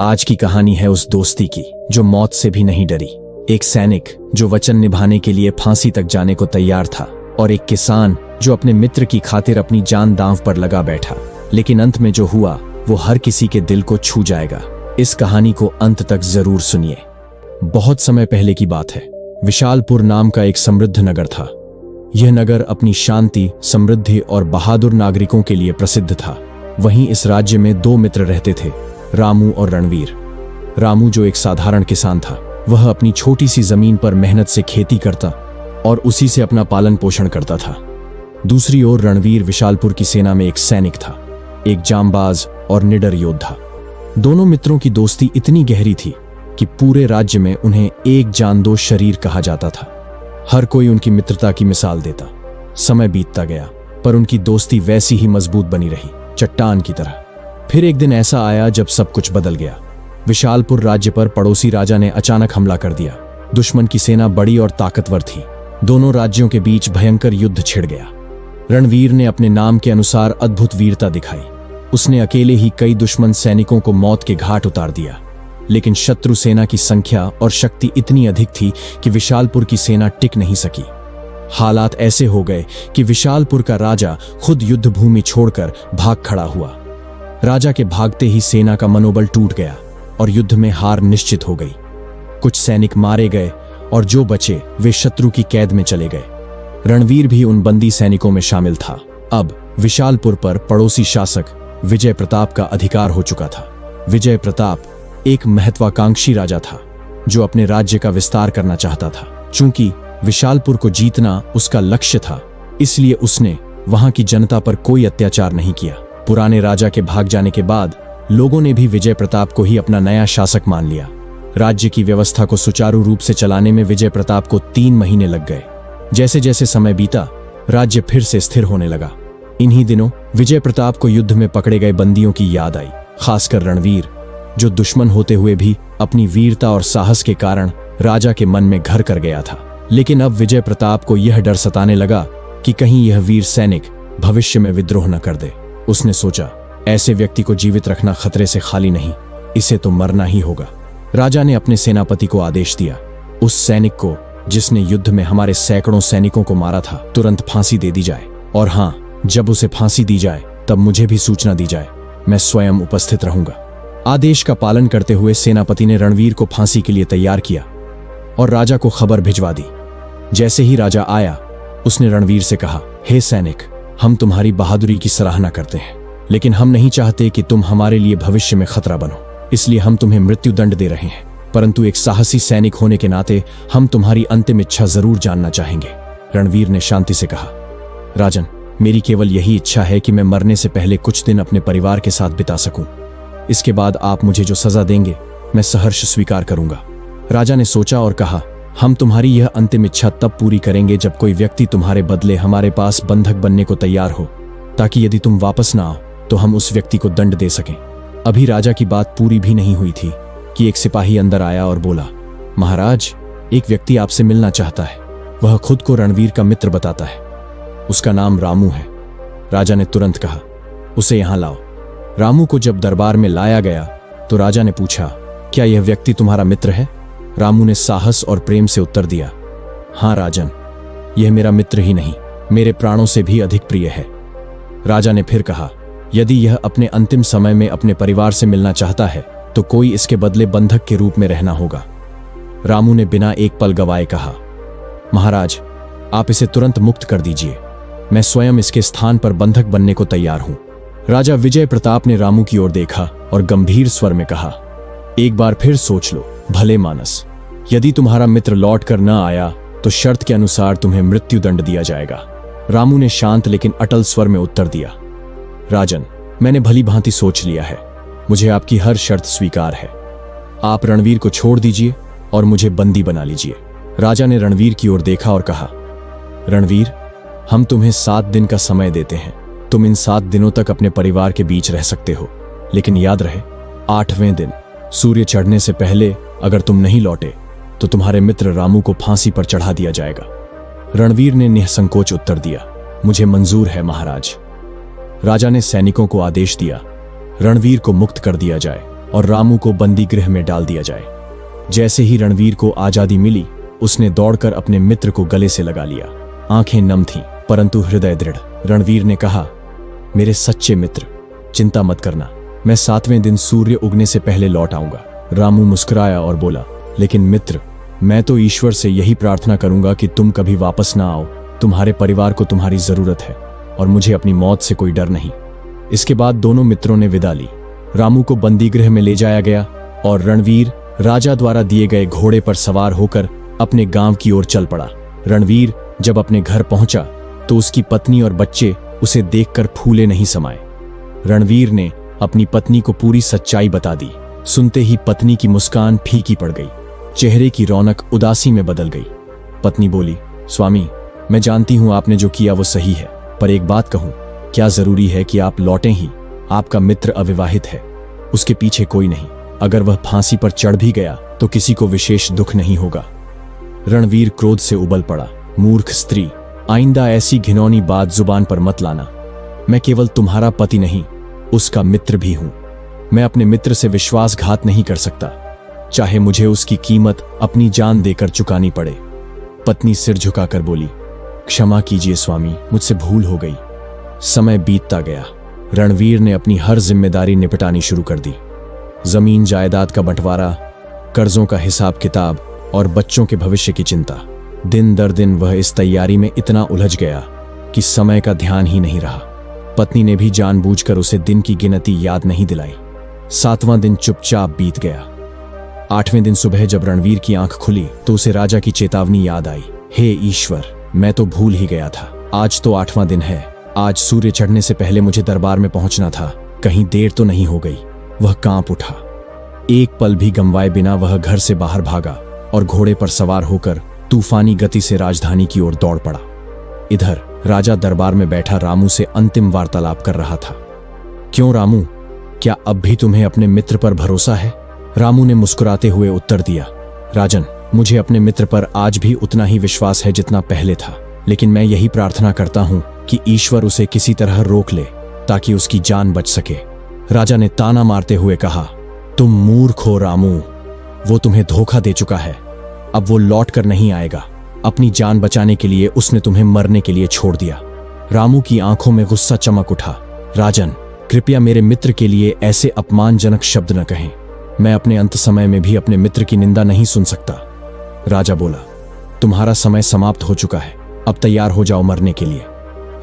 आज की कहानी है उस दोस्ती की जो मौत से भी नहीं डरी। एक सैनिक जो वचन निभाने के लिए फांसी तक जाने को तैयार था, और एक किसान जो अपने मित्र की खातिर अपनी जान दांव पर लगा बैठा। लेकिन अंत में जो हुआ वो हर किसी के दिल को छू जाएगा। इस कहानी को अंत तक जरूर सुनिए। बहुत समय पहले की बात है। विशालपुर नाम का एक समृद्ध नगर था। यह नगर अपनी शांति, समृद्धि और बहादुर नागरिकों के लिए प्रसिद्ध था। वहीं इस राज्य में दो मित्र रहते थे, रामू और रणवीर। रामू जो एक साधारण किसान था, वह अपनी छोटी सी जमीन पर मेहनत से खेती करता और उसी से अपना पालन पोषण करता था। दूसरी ओर रणवीर विशालपुर की सेना में एक सैनिक था, एक जांबाज और निडर योद्धा। दोनों मित्रों की दोस्ती इतनी गहरी थी कि पूरे राज्य में उन्हें एक जान दो शरीर कहा जाता था। हर कोई उनकी मित्रता की मिसाल देता। समय बीतता गया, पर उनकी दोस्ती वैसी ही मजबूत बनी रही, चट्टान की तरह। फिर एक दिन ऐसा आया जब सब कुछ बदल गया। विशालपुर राज्य पर पड़ोसी राजा ने अचानक हमला कर दिया। दुश्मन की सेना बड़ी और ताकतवर थी। दोनों राज्यों के बीच भयंकर युद्ध छिड़ गया। रणवीर ने अपने नाम के अनुसार अद्भुत वीरता दिखाई। उसने अकेले ही कई दुश्मन सैनिकों को मौत के घाट उतार दिया। लेकिन शत्रु सेना की संख्या और शक्ति इतनी अधिक थी कि विशालपुर की सेना टिक नहीं सकी। हालात ऐसे हो गए कि विशालपुर का राजा खुद युद्ध भूमि छोड़कर भाग खड़ा हुआ। राजा के भागते ही सेना का मनोबल टूट गया और युद्ध में हार निश्चित हो गई। कुछ सैनिक मारे गए और जो बचे वे शत्रु की कैद में चले गए। रणवीर भी उन बंदी सैनिकों में शामिल था। अब विशालपुर पर पड़ोसी शासक विजय प्रताप का अधिकार हो चुका था। विजय प्रताप एक महत्वाकांक्षी राजा था जो अपने राज्य का विस्तार करना चाहता था। चूंकि विशालपुर को जीतना उसका लक्ष्य था, इसलिए उसने वहां की जनता पर कोई अत्याचार नहीं किया। पुराने राजा के भाग जाने के बाद लोगों ने भी विजय प्रताप को ही अपना नया शासक मान लिया। राज्य की व्यवस्था को सुचारू रूप से चलाने में विजय प्रताप को 3 महीने लग गए। जैसे जैसे समय बीता, राज्य फिर से स्थिर होने लगा। इन्हीं दिनों विजय प्रताप को युद्ध में पकड़े गए बंदियों की याद आई, खासकर रणवीर, जो दुश्मन होते हुए भी अपनी वीरता और साहस के कारण राजा के मन में घर कर गया था। लेकिन अब विजय प्रताप को यह डर सताने लगा कि कहीं यह वीर सैनिक भविष्य में विद्रोह न कर दे। उसने सोचा, ऐसे व्यक्ति को जीवित रखना खतरे से खाली नहीं, इसे तो मरना ही होगा। राजा ने अपने सेनापति को आदेश दिया, उस सैनिक को जिसने युद्ध में हमारे सैकड़ों सैनिकों को मारा था, तुरंत फांसी दे दी जाए। और हाँ, जब उसे फांसी दी जाए तब मुझे भी सूचना दी जाए, मैं स्वयं उपस्थित रहूंगा। आदेश का पालन करते हुए सेनापति ने रणवीर को फांसी के लिए तैयार किया और राजा को खबर भिजवा दी। जैसे ही राजा आया, उसने रणवीर से कहा, हे सैनिक, हम तुम्हारी बहादुरी की सराहना करते हैं, लेकिन हम नहीं चाहते कि तुम हमारे लिए भविष्य में खतरा बनो, इसलिए हम तुम्हें मृत्यु दंड दे रहे हैं। परंतु एक साहसी सैनिक होने के नाते हम तुम्हारी अंतिम इच्छा जरूर जानना चाहेंगे। रणवीर ने शांति से कहा, राजन, मेरी केवल यही इच्छा है कि मैं मरने से पहले कुछ दिन अपने परिवार के साथ बिता सकूं। इसके बाद आप मुझे जो सजा देंगे मैं सहर्ष स्वीकार करूंगा। राजा ने सोचा और कहा, हम तुम्हारी यह अंतिम इच्छा तब पूरी करेंगे जब कोई व्यक्ति तुम्हारे बदले हमारे पास बंधक बनने को तैयार हो, ताकि यदि तुम वापस ना आओ तो हम उस व्यक्ति को दंड दे सकें। अभी राजा की बात पूरी भी नहीं हुई थी कि एक सिपाही अंदर आया और बोला, महाराज, एक व्यक्ति आपसे मिलना चाहता है। वह खुद को रणवीर का मित्र बताता है। उसका नाम रामू है। राजा ने तुरंत कहा, उसे यहां लाओ। रामू को जब दरबार में लाया गया तो राजा ने पूछा, क्या यह व्यक्ति तुम्हारा मित्र है? रामू ने साहस और प्रेम से उत्तर दिया, हाँ राजन, यह मेरा मित्र ही नहीं, मेरे प्राणों से भी अधिक प्रिय है। राजा ने फिर कहा, यदि यह अपने अंतिम समय में अपने परिवार से मिलना चाहता है तो कोई इसके बदले बंधक के रूप में रहना होगा। रामू ने बिना एक पल गवाए कहा, महाराज, आप इसे तुरंत मुक्त कर दीजिए, मैं स्वयं इसके स्थान पर बंधक बनने को तैयार हूं। राजा विजय प्रताप ने रामू की ओर देखा और गंभीर स्वर में कहा, एक बार फिर सोच लो भले मानस, यदि तुम्हारा मित्र लौट कर न आया तो शर्त के अनुसार तुम्हें मृत्यु दंड दिया जाएगा। रामू ने शांत लेकिन अटल स्वर में उत्तर दिया, राजन, मैंने भली भांति सोच लिया है, मुझे आपकी हर शर्त स्वीकार है। आप रणवीर को छोड़ दीजिए और मुझे बंदी बना लीजिए। राजा ने रणवीर की ओर देखा और कहा, रणवीर, हम तुम्हें 7 दिन का समय देते हैं। तुम इन 7 दिनों तक अपने परिवार के बीच रह सकते हो, लेकिन याद रहे, 8वें दिन सूर्य चढ़ने से पहले अगर तुम नहीं लौटे तो तुम्हारे मित्र रामू को फांसी पर चढ़ा दिया जाएगा। रणवीर ने निसंकोच उत्तर दिया, मुझे मंजूर है महाराज। राजा ने सैनिकों को आदेश दिया, रणवीर को मुक्त कर दिया जाए। और रामू को बंदी गृह में डाल दिया जाए। जैसे ही रणवीर को आजादी मिली, उसने दौड़कर अपने मित्र को गले से लगा लिया। आंखें नम थीं, परंतु हृदय दृढ़। रणवीर ने कहा, मेरे सच्चे मित्र, चिंता मत करना, मैं 7वें दिन सूर्य उगने से पहले लौट आऊंगा। रामू मुस्कुराया और बोला, लेकिन मित्र, मैं तो ईश्वर से यही प्रार्थना करूंगा कि तुम कभी वापस ना आओ। तुम्हारे परिवार को तुम्हारी जरूरत है और मुझे अपनी मौत से कोई डर नहीं। इसके बाद दोनों मित्रों ने विदा ली। रामू को बंदी गृह में ले जाया गया और रणवीर राजा द्वारा दिए गए घोड़े पर सवार होकर अपने गांव की ओर चल पड़ा। रणवीर जब अपने घर पहुंचा तो उसकी पत्नी और बच्चे उसे देखकर फूले नहीं समाये। रणवीर ने अपनी पत्नी को पूरी सच्चाई बता दी। सुनते ही पत्नी की मुस्कान फीकी पड़ गई, चेहरे की रौनक उदासी में बदल गई। पत्नी बोली, स्वामी, मैं जानती हूं आपने जो किया वो सही है, पर एक बात कहूं, क्या जरूरी है कि आप लौटें ही? आपका मित्र अविवाहित है, उसके पीछे कोई नहीं। अगर वह फांसी पर चढ़ भी गया तो किसी को विशेष दुख नहीं होगा। रणवीर क्रोध से उबल पड़ा, मूर्ख स्त्री, आइंदा ऐसी घिनौनी बात जुबान पर मत लाना। मैं केवल तुम्हारा पति नहीं, उसका मित्र भी हूं। मैं अपने मित्र से विश्वासघात नहीं कर सकता, चाहे मुझे उसकी कीमत अपनी जान देकर चुकानी पड़े। पत्नी सिर झुकाकर बोली, क्षमा कीजिए स्वामी, मुझसे भूल हो गई। समय बीतता गया। रणवीर ने अपनी हर जिम्मेदारी निपटानी शुरू कर दी। जमीन जायदाद का बंटवारा, कर्जों का हिसाब किताब और बच्चों के भविष्य की चिंता। दिन दर दिन वह इस तैयारी में इतना उलझ गया कि समय का ध्यान ही नहीं रहा। पत्नी ने भी जानबूझकर उसे दिन की गिनती याद नहीं दिलाई। 7वां दिन चुपचाप बीत गया। 8वें दिन सुबह जब रणवीर की आंख खुली तो उसे राजा की चेतावनी याद आई। हे ईश्वर, मैं तो भूल ही गया था, आज तो 8वां दिन है। आज सूर्य चढ़ने से पहले मुझे दरबार में पहुंचना था, कहीं देर तो नहीं हो गई। वह कांप उठा। एक पल भी गंवाए बिना वह घर से बाहर भागा और घोड़े पर सवार होकर तूफानी गति से राजधानी की ओर दौड़ पड़ा। इधर राजा दरबार में बैठा रामू से अंतिम वार्तालाप कर रहा था। क्यों रामू, क्या अब भी तुम्हें अपने मित्र पर भरोसा है? रामू ने मुस्कुराते हुए उत्तर दिया, राजन, मुझे अपने मित्र पर आज भी उतना ही विश्वास है जितना पहले था, लेकिन मैं यही प्रार्थना करता हूं कि ईश्वर उसे किसी तरह रोक ले ताकि उसकी जान बच सके। राजा ने ताना मारते हुए कहा, तुम मूर्ख हो रामू, वो तुम्हें धोखा दे चुका है, अब वो लौट कर नहीं आएगा। अपनी जान बचाने के लिए उसने तुम्हें मरने के लिए छोड़ दिया। रामू की आंखों में गुस्सा चमक उठा। राजन, कृपया मेरे मित्र के लिए ऐसे अपमानजनक शब्द न कहें। मैं अपने अंत समय में भी अपने मित्र की निंदा नहीं सुन सकता। राजा बोला, तुम्हारा समय समाप्त हो चुका है, अब तैयार हो जाओ मरने के लिए।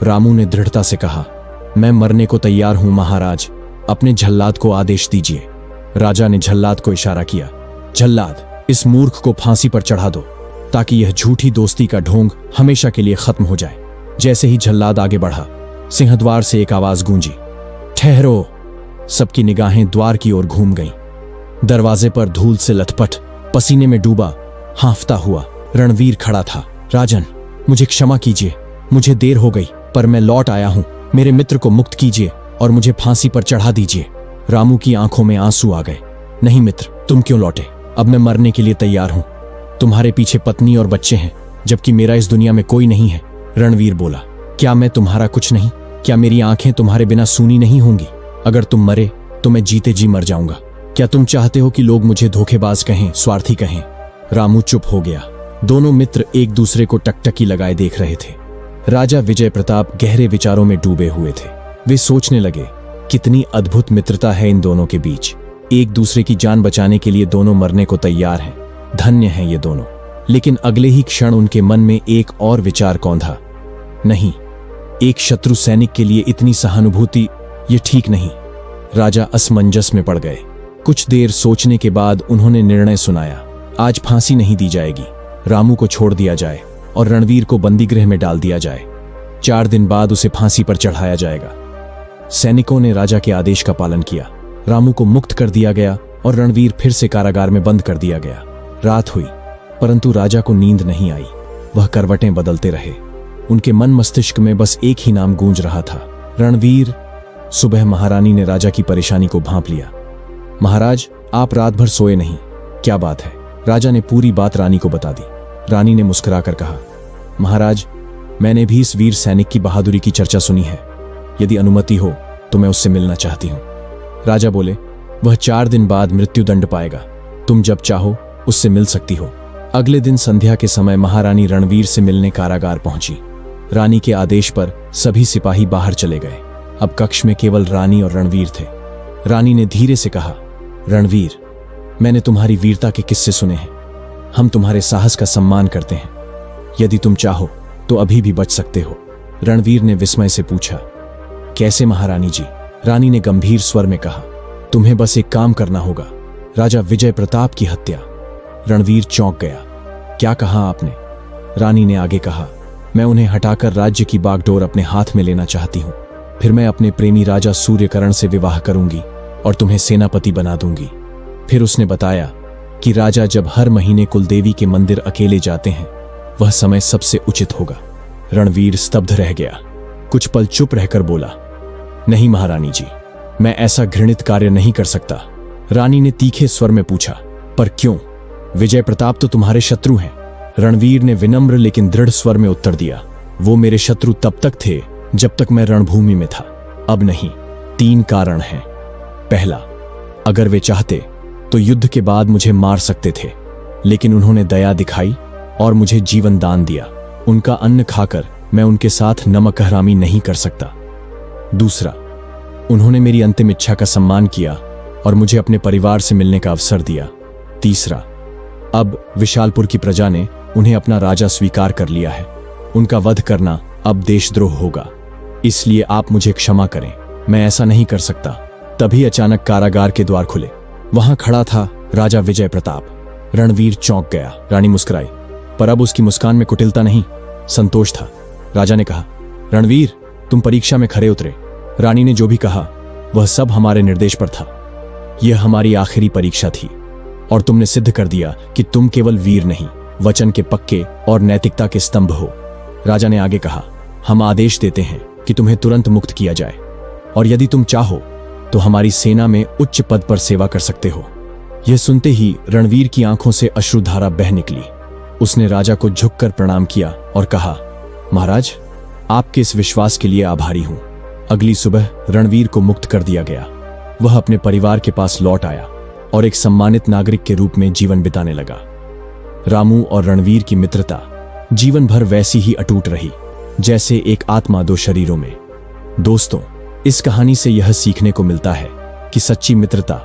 रामू ने दृढ़ता से कहा, मैं मरने को तैयार हूं महाराज, अपने झल्लाद को आदेश दीजिए। राजा ने झल्लाद को इशारा किया, झल्लाद, इस मूर्ख को फांसी पर चढ़ा दो ताकि यह झूठी दोस्ती का ढोंग हमेशा के लिए खत्म हो जाए। जैसे ही झल्लाद आगे बढ़ा, सिंहद्वार से एक आवाज गूंजी, ठहरो। सबकी निगाहें द्वार की ओर घूम गईं। दरवाजे पर धूल से लथपथ, पसीने में डूबा, हांफता हुआ रणवीर खड़ा था। राजन, मुझे क्षमा कीजिए, मुझे देर हो गई, पर मैं लौट आया हूं। मेरे मित्र को मुक्त कीजिए और मुझे फांसी पर चढ़ा दीजिए। रामू की आंखों में आंसू आ गए। नहीं मित्र, तुम क्यों लौटे? अब मैं मरने के लिए तैयार हूं। तुम्हारे पीछे पत्नी और बच्चे हैं, जबकि मेरा इस दुनिया में कोई नहीं है। रणवीर बोला, क्या मैं तुम्हारा कुछ नहीं? क्या मेरी आंखें तुम्हारे बिना सूनी नहीं होंगी? अगर तुम मरे तो मैं जीते जी मर जाऊंगा। क्या तुम चाहते हो कि लोग मुझे धोखेबाज कहें, स्वार्थी कहें? रामू चुप हो गया। दोनों मित्र एक दूसरे को टकटकी लगाए देख रहे थे। राजा विजय प्रताप गहरे विचारों में डूबे हुए थे। वे सोचने लगे, कितनी अद्भुत मित्रता है इन दोनों के बीच। एक दूसरे की जान बचाने के लिए दोनों मरने को तैयार हैं। धन्य हैं ये दोनों। लेकिन अगले ही क्षण उनके मन में एक और विचार कौंधा, नहीं, एक शत्रु सैनिक के लिए इतनी सहानुभूति, ये ठीक नहीं। राजा असमंजस में पड़ गए। कुछ देर सोचने के बाद उन्होंने निर्णय सुनाया, आज फांसी नहीं दी जाएगी, रामू को छोड़ दिया जाए और रणवीर को बंदीगृह में डाल दिया जाए। 4 दिन बाद उसे फांसी पर चढ़ाया जाएगा। सैनिकों ने राजा के आदेश का पालन किया। रामू को मुक्त कर दिया गया और रणवीर फिर से कारागार में बंद कर दिया गया। रात हुई, परंतु राजा को नींद नहीं आई। वह करवटें बदलते रहे। उनके मन मस्तिष्क में बस एक ही नाम गूंज रहा था, रणवीर। सुबह महारानी ने राजा की परेशानी को भांप लिया। महाराज, आप रात भर सोए नहीं, क्या बात है? राजा ने पूरी बात रानी को बता दी। रानी ने मुस्कुराकर कहा, महाराज, मैंने भी इस वीर सैनिक की बहादुरी की चर्चा सुनी है। यदि अनुमति हो तो मैं उससे मिलना चाहती हूं। राजा बोले, वह 4 दिन बाद मृत्युदंड पाएगा। तुम जब चाहो उससे मिल सकती हो। अगले दिन संध्या के समय महारानी रणवीर से मिलने कारागार पहुंची। रानी के आदेश पर सभी सिपाही बाहर चले गए। अब कक्ष में केवल रानी और रणवीर थे। रानी ने धीरे से कहा, रणवीर, मैंने तुम्हारी वीरता के किस्से सुने हैं। हम तुम्हारे साहस का सम्मान करते हैं। यदि तुम चाहो तो अभी भी बच सकते हो। रणवीर ने विस्मय से पूछा, कैसे महारानी जी? रानी ने गंभीर स्वर में कहा, तुम्हें बस एक काम करना होगा, राजा विजय प्रताप की हत्या। रणवीर चौंक गया। क्या कहा आपने? रानी ने आगे कहा, मैं उन्हें हटाकर राज्य की बागडोर अपने हाथ में लेना चाहती हूं। फिर मैं अपने प्रेमी राजा सूर्यकर्ण से विवाह करूंगी और तुम्हें सेनापति बना दूंगी। फिर उसने बताया कि राजा जब हर महीने कुलदेवी के मंदिर अकेले जाते हैं, वह समय सबसे उचित होगा। रणवीर स्तब्ध रह गया। कुछ पल चुप रहकर बोला, नहीं महारानी जी, मैं ऐसा घृणित कार्य नहीं कर सकता। रानी ने तीखे स्वर में पूछा, पर क्यों? विजय प्रताप तो तुम्हारे शत्रु हैं। रणवीर ने विनम्र लेकिन दृढ़ स्वर में उत्तर दिया, वो मेरे शत्रु तब तक थे जब तक मैं रणभूमि में था, अब नहीं। 3 कारण हैं। पहला, अगर वे चाहते तो युद्ध के बाद मुझे मार सकते थे, लेकिन उन्होंने दया दिखाई और मुझे जीवन दान दिया। उनका अन्न खाकर मैं उनके साथ नमक हरामी नहीं कर सकता। दूसरा, उन्होंने मेरी अंतिम इच्छा का सम्मान किया और मुझे अपने परिवार से मिलने का अवसर दिया। तीसरा, अब विशालपुर की प्रजा ने उन्हें अपना राजा स्वीकार कर लिया है। उनका वध करना अब देशद्रोह होगा, इसलिए आप मुझे क्षमा करें, मैं ऐसा नहीं कर सकता। तभी अचानक कारागार के द्वार खुले। वहां खड़ा था राजा विजय प्रताप। रणवीर चौंक गया। रानी मुस्कुराई, पर अब उसकी मुस्कान में कुटिलता नहीं, संतोष था। राजा ने कहा, रणवीर, तुम परीक्षा में खरे उतरे। रानी ने जो भी कहा वह सब हमारे निर्देश पर था। यह हमारी आखिरी परीक्षा थी और तुमने सिद्ध कर दिया कि तुम केवल वीर नहीं, वचन के पक्के और नैतिकता के स्तंभ हो। राजा ने आगे कहा, हम आदेश देते हैं कि तुम्हें तुरंत मुक्त किया जाए और यदि तुम चाहो तो हमारी सेना में उच्च पद पर सेवा कर सकते हो। यह सुनते ही रणवीर की आंखों से अश्रुधारा बह निकली। उसने राजा को झुककर प्रणाम किया और कहा, महाराज, आपके इस विश्वास के लिए आभारी हूं। अगली सुबह रणवीर को मुक्त कर दिया गया। वह अपने परिवार के पास लौट आया और एक सम्मानित नागरिक के रूप में जीवन बिताने लगा। रामू और रणवीर की मित्रता जीवन भर वैसी ही अटूट रही जैसे एक आत्मा 2 शरीरों में। दोस्तों, इस कहानी से यह सीखने को मिलता है कि सच्ची मित्रता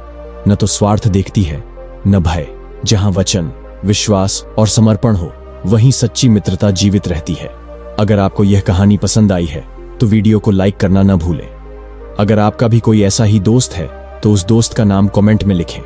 न तो स्वार्थ देखती है, न भय। जहां वचन, विश्वास और समर्पण हो, वहीं सच्ची मित्रता जीवित रहती है। अगर आपको यह कहानी पसंद आई है तो वीडियो को लाइक करना न भूलें। अगर आपका भी कोई ऐसा ही दोस्त है तो उस दोस्त का नाम कमेंट में लिखें।